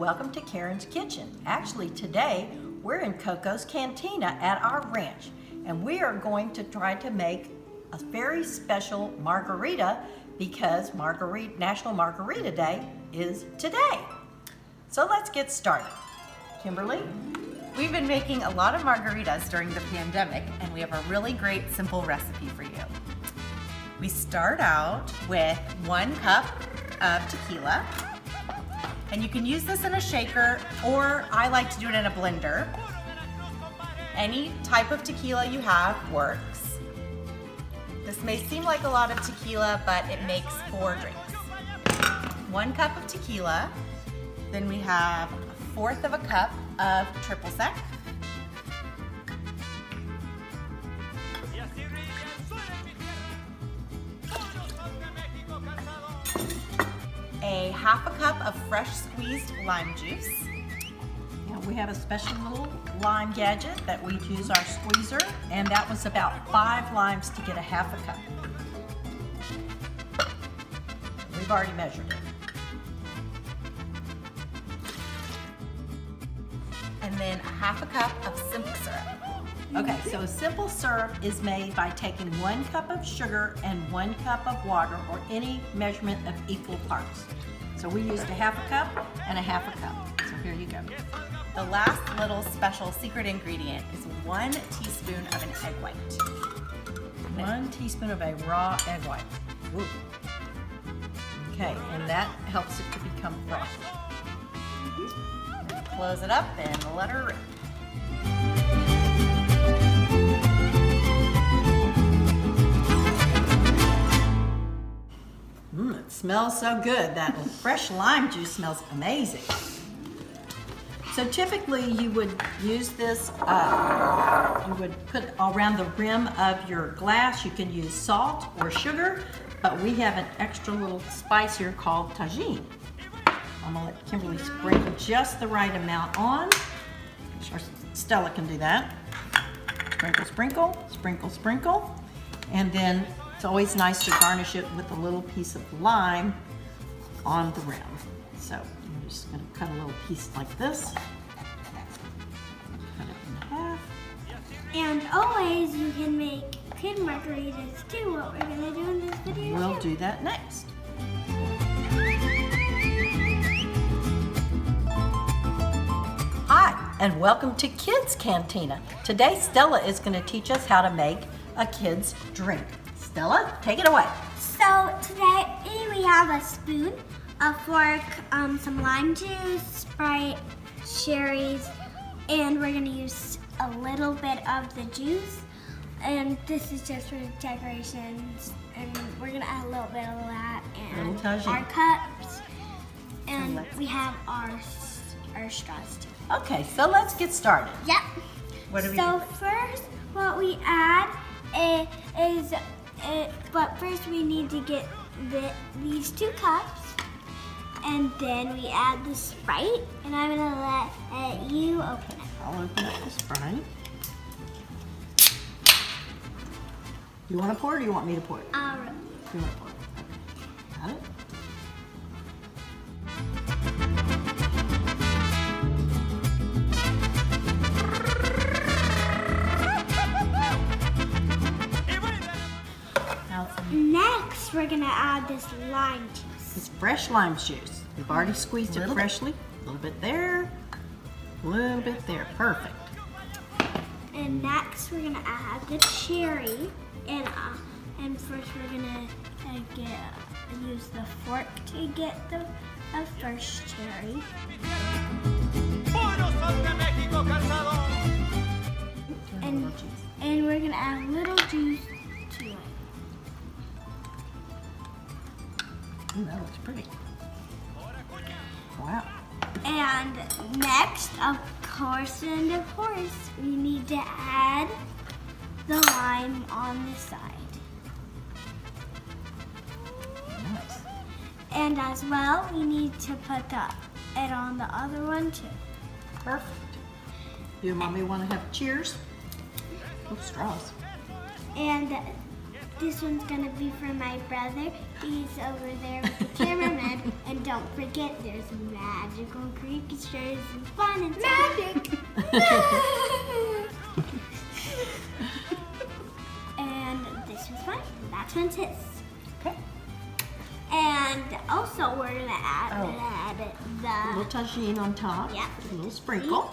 welcome to Karen's Kitchen. Actually, today we're in Coco's Cantina at our ranch, and we are going to try to make a very special margarita because National Margarita Day is today. So let's get started. Kimberly? We've been making a lot of margaritas during the pandemic, and we have a really great simple recipe for you. We start out with 1 cup of tequila, and you can use this in a shaker, or I like to do it in a blender. Any type of tequila you have works. This may seem like a lot of tequila, but it makes 4 drinks. 1 cup of tequila, then we have 1/4 of a cup of triple sec, a 1/2 cup of fresh squeezed lime juice. Now we have a special little lime gadget that we use our squeezer, and that was about 5 limes to get a 1/2 cup. We've already measured it. And then 1/2 cup of simple syrup. Okay, so a simple syrup is made by taking 1 cup of sugar and 1 cup of water, or any measurement of equal parts. So we used a 1/2 cup and a 1/2 cup. So here you go. The last little special secret ingredient is 1 teaspoon of an egg white. 1 teaspoon of a raw egg white. Ooh. Okay, and that helps it to become frothy. Close it up and let her rip. It smells so good. That fresh lime juice smells amazing. So typically you would use this, you would put around the rim of your glass. You can use salt or sugar, but we have an extra little spice here called tajin. I'm gonna let Kimberly sprinkle just the right amount on. Sure Stella can do that. Sprinkle, sprinkle, sprinkle, sprinkle. And then it's always nice to garnish it with a little piece of lime on the rim. So I'm just gonna cut a little piece like this. Cut it in half. And always you can make kid margaritas too, what we're gonna do in this video. We'll do that next. Hi, and welcome to Kids Cantina. Today Stella is going to teach us how to make a kid's drink. Stella, take it away. So today we have a spoon, a fork, some lime juice, Sprite, cherries, and we're gonna use a little bit of the juice. And this is just for decorations. And we're gonna add a little bit of that and our cups. And we have our straws too. Okay, so let's get started. Yep. What do we So do? first, what we add but first we need to get these 2 cups, and then we add the Sprite, and I'm gonna let you open it. I'll open up the Sprite. You want to pour it, or do you want me to pour it? I'll You want to pour it? Okay. Got it? Next, we're gonna add this lime juice. It's fresh lime juice. We've already squeezed it freshly. A little bit there, a little bit there. Perfect. And next, we're gonna add the cherry, and first we're gonna use the fork to get the first cherry. And we're gonna add a little juice to it. Ooh, that looks pretty. Wow. And next, of course, we need to add the lime on the side. Nice. And as well, we need to put it on the other one too. Perfect. Do you, Mommy, want to have cheers? Oh, straws. And This one's gonna be for my brother. He's over there with the cameraman. And don't forget, there's magical creatures and fun and magic. And this was mine. That one's his. Okay. And also, we're gonna add A little the. tagine on top. Yeah. A little sprinkle.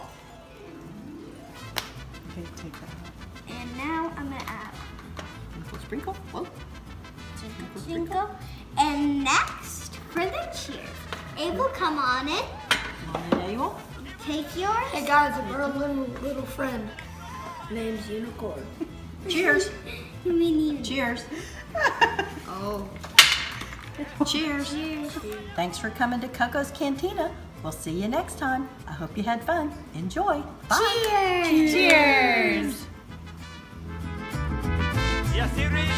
Okay, take that out. And now I'm gonna add Sprinkle, sprinkle. Whoa. sprinkle. And next, for the cheers, Abel, come on in. Come on in, Abel. Take yours. Hey guys, I brought a little friend. Name's Unicorn. Cheers. You mean you? Cheers. Oh. Cheers. Cheers. Thanks for coming to Coco's Cantina. We'll see you next time. I hope you had fun. Enjoy. Bye. Cheers. Cheers! Y así ríe